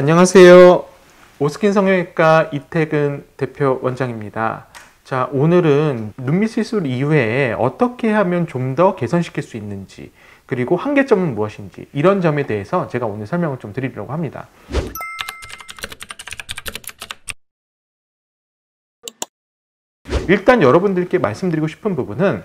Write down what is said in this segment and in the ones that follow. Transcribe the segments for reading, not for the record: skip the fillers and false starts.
안녕하세요. 오스킨 성형외과 이태근 대표 원장입니다. 자, 오늘은 눈밑 시술 이후에 어떻게 하면 좀 더 개선시킬 수 있는지, 그리고 한계점은 무엇인지, 이런 점에 대해서 제가 오늘 설명을 좀 드리려고 합니다. 일단 여러분들께 말씀드리고 싶은 부분은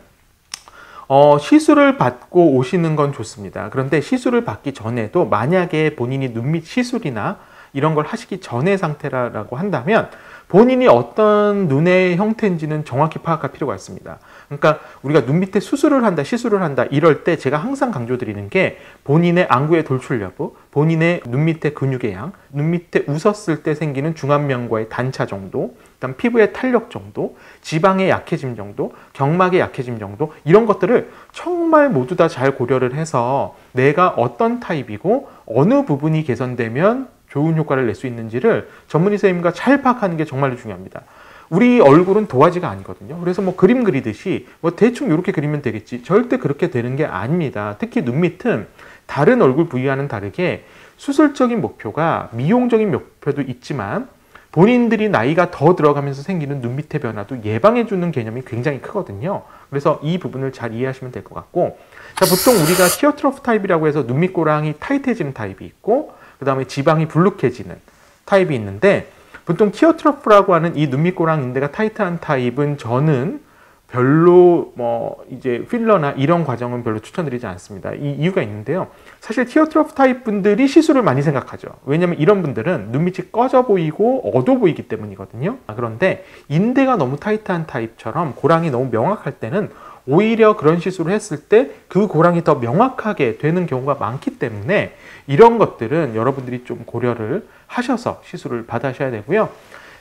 시술을 받고 오시는 건 좋습니다. 그런데 시술을 받기 전에도 만약에 본인이 눈밑 시술이나 이런 걸 하시기 전의 상태라고 한다면 본인이 어떤 눈의 형태인지는 정확히 파악할 필요가 있습니다. 그러니까 우리가 눈 밑에 수술을 한다, 시술을 한다 이럴 때 제가 항상 강조드리는 게 본인의 안구의 돌출 여부, 본인의 눈 밑에 근육의 양, 눈 밑에 웃었을 때 생기는 중안면과의 단차 정도, 그다음 피부의 탄력 정도, 지방의 약해짐 정도, 경막의 약해짐 정도, 이런 것들을 정말 모두 다 잘 고려를 해서 내가 어떤 타입이고 어느 부분이 개선되면 좋은 효과를 낼 수 있는지를 전문의 선생님과 잘 파악하는 게 정말로 중요합니다. 우리 얼굴은 도화지가 아니거든요. 그래서 뭐 그림 그리듯이 뭐 대충 이렇게 그리면 되겠지, 절대 그렇게 되는 게 아닙니다. 특히 눈밑은 다른 얼굴 부위와는 다르게 수술적인 목표가 미용적인 목표도 있지만 본인들이 나이가 더 들어가면서 생기는 눈밑의 변화도 예방해주는 개념이 굉장히 크거든요. 그래서 이 부분을 잘 이해하시면 될 것 같고, 자, 보통 우리가 티어트로프 타입이라고 해서 눈밑고랑이 타이트해지는 타입이 있고, 그 다음에 지방이 불룩해지는 타입이 있는데, 보통 티어트로프라고 하는 이 눈밑고랑 인대가 타이트한 타입은 저는 별로 이제 필러나 이런 과정은 별로 추천드리지 않습니다. 이 이유가 있는데요. 사실 티어트로프 타입 분들이 시술을 많이 생각하죠. 왜냐면 이런 분들은 눈밑이 꺼져 보이고 어두워 보이기 때문이거든요. 그런데 인대가 너무 타이트한 타입처럼 고랑이 너무 명확할 때는 오히려 그런 시술을 했을 때 그 고랑이 더 명확하게 되는 경우가 많기 때문에 이런 것들은 여러분들이 좀 고려를 하셔서 시술을 받으셔야 되고요.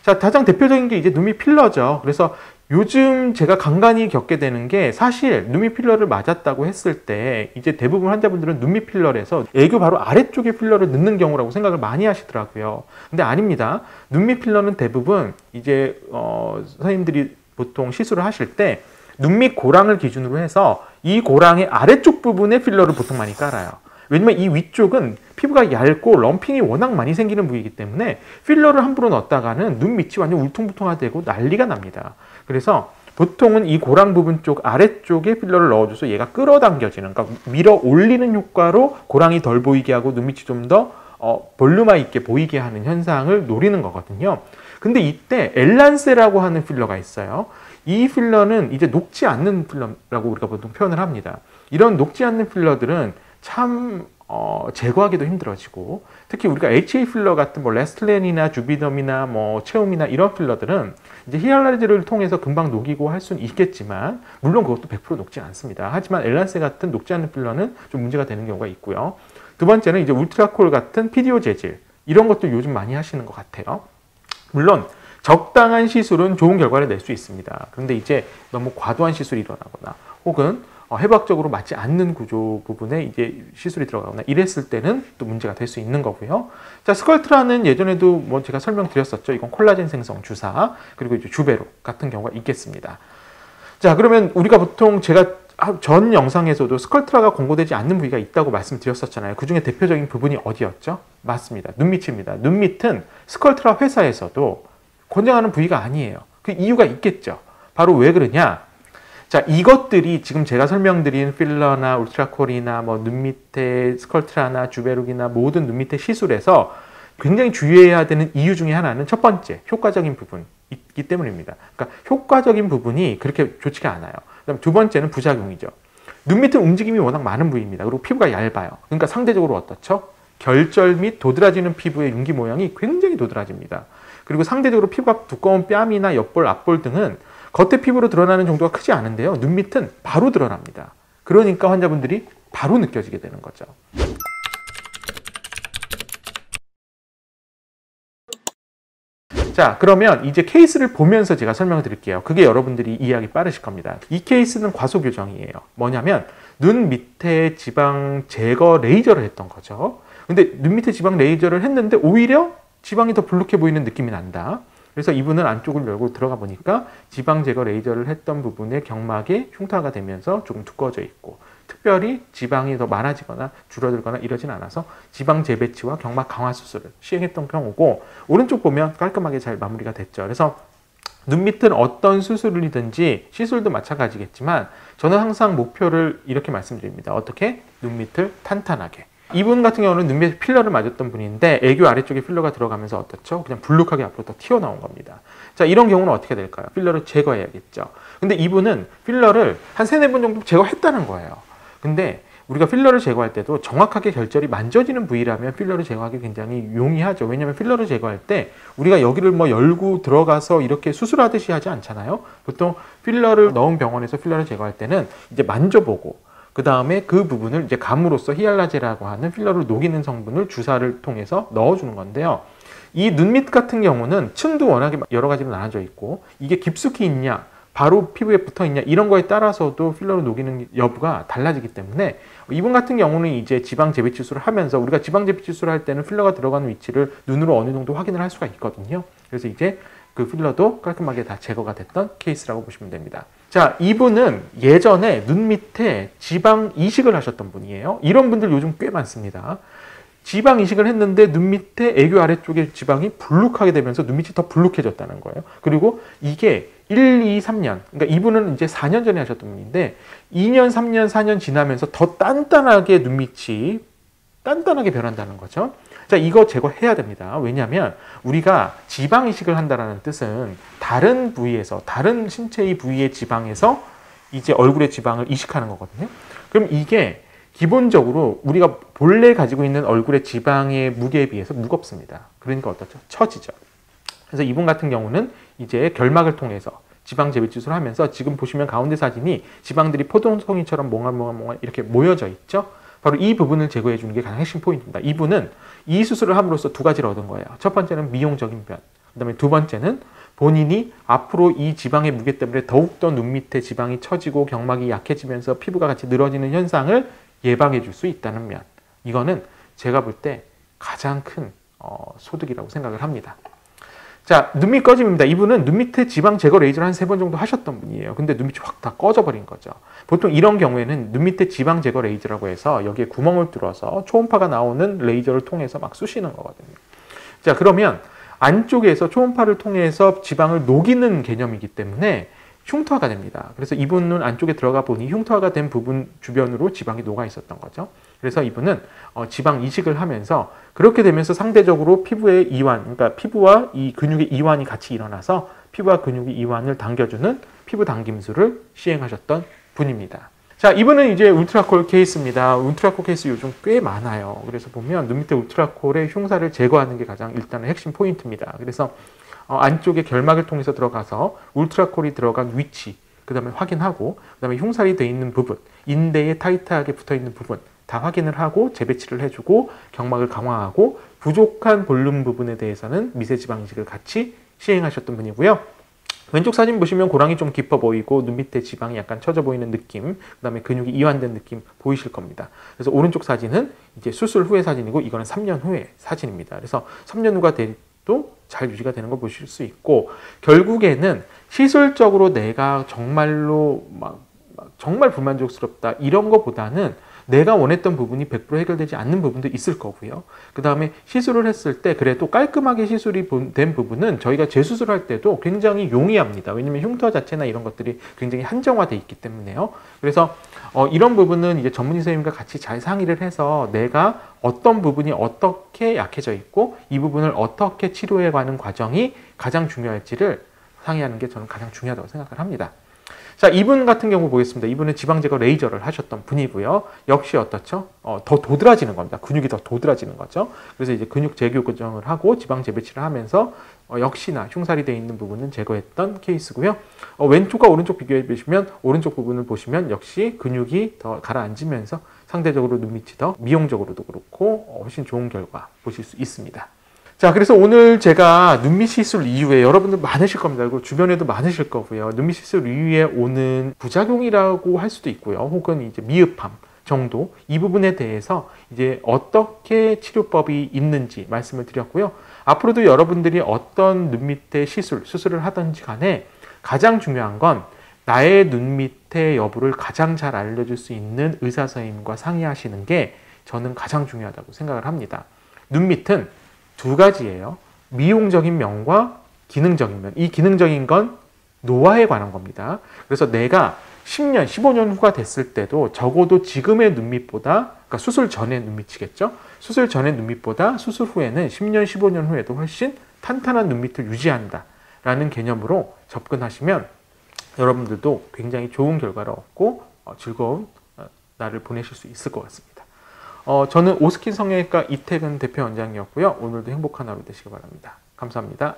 자, 가장 대표적인 게 이제 눈밑 필러죠. 그래서 요즘 제가 간간히 겪게 되는 게, 사실 눈밑 필러를 맞았다고 했을 때 이제 대부분 환자분들은 눈밑 필러에서 애교 바로 아래쪽에 필러를 넣는 경우라고 생각을 많이 하시더라고요. 근데 아닙니다. 눈밑 필러는 대부분 이제 선생님들이 보통 시술을 하실 때 눈밑 고랑을 기준으로 해서 이 고랑의 아래쪽 부분에 필러를 보통 많이 깔아요. 왜냐면 이 위쪽은 피부가 얇고 럼핑이 워낙 많이 생기는 부위이기 때문에 필러를 함부로 넣었다가는 눈 밑이 완전 울퉁불퉁하되고 난리가 납니다. 그래서 보통은 이 고랑 부분 쪽 아래쪽에 필러를 넣어줘서 얘가 끌어당겨지는, 그러니까 밀어 올리는 효과로 고랑이 덜 보이게 하고 눈 밑이 좀 더 볼륨화 있게 보이게 하는 현상을 노리는 거거든요. 근데 이때 엘란세라고 하는 필러가 있어요. 이 필러는 이제 녹지 않는 필러라고 우리가 보통 표현을 합니다. 이런 녹지 않는 필러들은 참 제거하기도 힘들어지고, 특히 우리가 HA 필러 같은 레스틀렌이나 주비덤이나 체움이나 이런 필러들은 이제 히알루론을 통해서 금방 녹이고 할 수는 있겠지만, 물론 그것도 100% 녹지 않습니다. 하지만 엘란세 같은 녹지 않는 필러는 좀 문제가 되는 경우가 있고요. 두 번째는 이제 울트라콜 같은 PDO 재질, 이런 것도 요즘 많이 하시는 것 같아요. 물론 적당한 시술은 좋은 결과를 낼 수 있습니다. 그런데 이제 너무 과도한 시술이 일어나거나 혹은 해부학적으로 맞지 않는 구조 부분에 이제 시술이 들어가거나 이랬을 때는 또 문제가 될 수 있는 거고요. 자, 스컬트라는 예전에도 제가 설명드렸었죠. 이건 콜라겐 생성 주사, 그리고 이제 주베로 같은 경우가 있겠습니다. 자, 그러면 우리가 보통 제가 전 영상에서도 스컬트라가 권고되지 않는 부위가 있다고 말씀드렸었잖아요. 그 중에 대표적인 부분이 어디였죠? 맞습니다. 눈밑입니다. 눈밑은 스컬트라 회사에서도 권장하는 부위가 아니에요. 그 이유가 있겠죠. 바로 왜 그러냐? 자, 이것들이 지금 제가 설명드린 필러나 울트라콜이나 눈 밑에 스컬트라나 주베룩이나 모든 눈 밑에 시술에서 굉장히 주의해야 되는 이유 중에 하나는, 첫 번째, 효과적인 부분이 있기 때문입니다. 그러니까 효과적인 부분이 그렇게 좋지가 않아요. 그다음 두 번째는 부작용이죠. 눈 밑은 움직임이 워낙 많은 부위입니다. 그리고 피부가 얇아요. 그러니까 상대적으로 어떻죠? 결절 및 도드라지는 피부의 윤기 모양이 굉장히 도드라집니다. 그리고 상대적으로 피부가 두꺼운 뺨이나 옆볼, 앞볼 등은 겉에 피부로 드러나는 정도가 크지 않은데요. 눈 밑은 바로 드러납니다. 그러니까 환자분들이 바로 느껴지게 되는 거죠. 자, 그러면 이제 케이스를 보면서 제가 설명을 드릴게요. 그게 여러분들이 이해하기 빠르실 겁니다. 이 케이스는 과소교정이에요. 뭐냐면 눈 밑에 지방 제거 레이저를 했던 거죠. 근데 눈 밑에 지방 레이저를 했는데 오히려 지방이 더 불룩해 보이는 느낌이 난다. 그래서 이분은 안쪽을 열고 들어가 보니까 지방 제거 레이저를 했던 부분에 경막에 흉터가 되면서 조금 두꺼워져 있고, 특별히 지방이 더 많아지거나 줄어들거나 이러진 않아서 지방 재배치와 경막 강화 수술을 시행했던 경우고, 오른쪽 보면 깔끔하게 잘 마무리가 됐죠. 그래서 눈 밑은 어떤 수술이든지 시술도 마찬가지겠지만 저는 항상 목표를 이렇게 말씀드립니다. 어떻게? 눈 밑을 탄탄하게. 이분 같은 경우는 눈 밑에 필러를 맞았던 분인데 애교 아래쪽에 필러가 들어가면서 어떻죠? 그냥 불룩하게 앞으로 더 튀어나온 겁니다. 자, 이런 경우는 어떻게 될까요? 필러를 제거해야겠죠. 근데 이분은 필러를 한 3-4번 정도 제거했다는 거예요. 근데 우리가 필러를 제거할 때도 정확하게 결절이 만져지는 부위라면 필러를 제거하기 굉장히 용이하죠. 왜냐하면 필러를 제거할 때 우리가 여기를 뭐 열고 들어가서 이렇게 수술하듯이 하지 않잖아요. 보통 필러를 넣은 병원에서 필러를 제거할 때는 이제 만져보고 그 다음에 그 부분을 이제 감으로써 히알라제라고 하는 필러를 녹이는 성분을 주사를 통해서 넣어주는 건데요. 이 눈밑 같은 경우는 층도 워낙에 여러 가지로 나눠져 있고 이게 깊숙이 있냐 바로 피부에 붙어 있냐 이런 거에 따라서도 필러를 녹이는 여부가 달라지기 때문에 이분 같은 경우는 이제 지방 재배치술을 하면서 우리가 지방 재배치술을 할 때는 필러가 들어가는 위치를 눈으로 어느 정도 확인을 할 수가 있거든요. 그래서 이제 그 필러도 깔끔하게 다 제거가 됐던 케이스라고 보시면 됩니다. 자, 이분은 예전에 눈 밑에 지방 이식을 하셨던 분이에요. 이런 분들 요즘 꽤 많습니다. 지방 이식을 했는데 눈 밑에 애교 아래쪽에 지방이 불룩하게 되면서 눈 밑이 더 불룩해졌다는 거예요. 그리고 이게 1, 2, 3년, 그러니까 이분은 이제 4년 전에 하셨던 분인데 2년, 3년, 4년 지나면서 더 단단하게 눈 밑이 단단하게 변한다는 거죠. 자, 이거 제거해야 됩니다. 왜냐하면 우리가 지방 이식을 한다는 뜻은 다른 부위에서, 다른 신체의 부위의 지방에서 이제 얼굴의 지방을 이식하는 거거든요. 그럼 이게 기본적으로 우리가 본래 가지고 있는 얼굴의 지방의 무게에 비해서 무겁습니다. 그러니까 어떻죠? 처지죠. 그래서 이분 같은 경우는 이제 결막을 통해서 지방 재배치술을 하면서 지금 보시면 가운데 사진이 지방들이 포동송이처럼 몽알몽알 이렇게 모여져 있죠. 바로 이 부분을 제거해 주는 게 가장 핵심 포인트입니다. 이분은 이 수술을 함으로써 2가지를 얻은 거예요. 첫 번째는 미용적인 변, 그 다음에 2번째는 본인이 앞으로 이 지방의 무게 때문에 더욱더 눈 밑에 지방이 처지고 경막이 약해지면서 피부가 같이 늘어지는 현상을 예방해 줄 수 있다는 면, 이거는 제가 볼 때 가장 큰 소득이라고 생각을 합니다. 자, 눈밑 꺼짐입니다. 이분은 눈 밑에 지방 제거 레이저를 한 3번 정도 하셨던 분이에요. 근데 눈밑이 확 다 꺼져버린 거죠. 보통 이런 경우에는 눈 밑에 지방 제거 레이저라고 해서 여기에 구멍을 뚫어서 초음파가 나오는 레이저를 통해서 막 쑤시는 거거든요. 자, 그러면 안쪽에서 초음파를 통해서 지방을 녹이는 개념이기 때문에 흉터가 됩니다. 그래서 이분은 안쪽에 들어가 보니 흉터가 된 부분 주변으로 지방이 녹아 있었던 거죠. 그래서 이분은 지방 이식을 하면서 그렇게 되면서 상대적으로 피부의 이완, 그러니까 피부와 이 근육의 이완이 같이 일어나서 피부와 근육의 이완을 당겨주는 피부 당김술을 시행하셨던 분입니다. 자, 이분은 이제 울트라콜 케이스입니다. 울트라콜 케이스 요즘 꽤 많아요. 그래서 보면 눈 밑에 울트라콜의 흉사를 제거하는 게 가장 일단은 핵심 포인트입니다. 그래서 안쪽에 결막을 통해서 들어가서 울트라콜이 들어간 위치, 그 다음에 확인하고, 그 다음에 흉살이 되어 있는 부분, 인대에 타이트하게 붙어 있는 부분 다 확인을 하고 재배치를 해주고 경막을 강화하고 부족한 볼륨 부분에 대해서는 미세지방 이식을 같이 시행하셨던 분이고요. 왼쪽 사진 보시면 고랑이 좀 깊어 보이고 눈 밑에 지방이 약간 처져 보이는 느낌, 그 다음에 근육이 이완된 느낌 보이실 겁니다. 그래서 오른쪽 사진은 이제 수술 후의 사진이고 이거는 3년 후의 사진입니다. 그래서 3년 후가 돼도 잘 유지가 되는 걸 보실 수 있고, 결국에는 시술적으로 내가 정말로 정말 불만족스럽다 이런 것보다는 내가 원했던 부분이 100% 해결되지 않는 부분도 있을 거고요. 그 다음에 시술을 했을 때 그래도 깔끔하게 시술이 된 부분은 저희가 재수술할 때도 굉장히 용이합니다. 왜냐하면 흉터 자체나 이런 것들이 굉장히 한정화되어 있기 때문에요. 그래서 이런 부분은 이제 전문의 선생님과 같이 잘 상의를 해서 내가 어떤 부분이 어떻게 약해져 있고 이 부분을 어떻게 치료해 가는 과정이 가장 중요할지를 상의하는 게 저는 가장 중요하다고 생각을 합니다. 자, 이분 같은 경우 보겠습니다. 이분은 지방 제거 레이저를 하셨던 분이고요. 역시 어떻죠? 더 도드라지는 겁니다. 근육이 더 도드라지는 거죠. 그래서 이제 근육 재교정을 하고 지방 재배치를 하면서 역시나 흉살이 되어 있는 부분은 제거했던 케이스고요. 왼쪽과 오른쪽 비교해 보시면 오른쪽 부분을 보시면 역시 근육이 더 가라앉으면서 상대적으로 눈밑이 더 미용적으로도 그렇고 훨씬 좋은 결과 보실 수 있습니다. 자, 그래서 오늘 제가 눈밑 시술 이후에 여러분들 많으실 겁니다. 그리고 주변에도 많으실 거고요. 눈밑 시술 이후에 오는 부작용이라고 할 수도 있고요. 혹은 이제 미흡함 정도, 이 부분에 대해서 이제 어떻게 치료법이 있는지 말씀을 드렸고요. 앞으로도 여러분들이 어떤 눈밑의 수술을 하든지 간에 가장 중요한 건 나의 눈 밑의 여부를 가장 잘 알려줄 수 있는 의사 선생님과 상의하시는 게 저는 가장 중요하다고 생각을 합니다. 눈 밑은 두 가지예요. 미용적인 면과 기능적인 면. 이 기능적인 건 노화에 관한 겁니다. 그래서 내가 10년, 15년 후가 됐을 때도 적어도 지금의 눈밑보다, 그러니까 수술 전의 눈밑이겠죠? 수술 전의 눈밑보다 수술 후에는 10년, 15년 후에도 훨씬 탄탄한 눈밑을 유지한다 라는 개념으로 접근하시면 여러분들도 굉장히 좋은 결과를 얻고 즐거운 날을 보내실 수 있을 것 같습니다. 저는 오스킨 성형외과 이태근 대표 원장이었고요. 오늘도 행복한 하루 되시기 바랍니다. 감사합니다.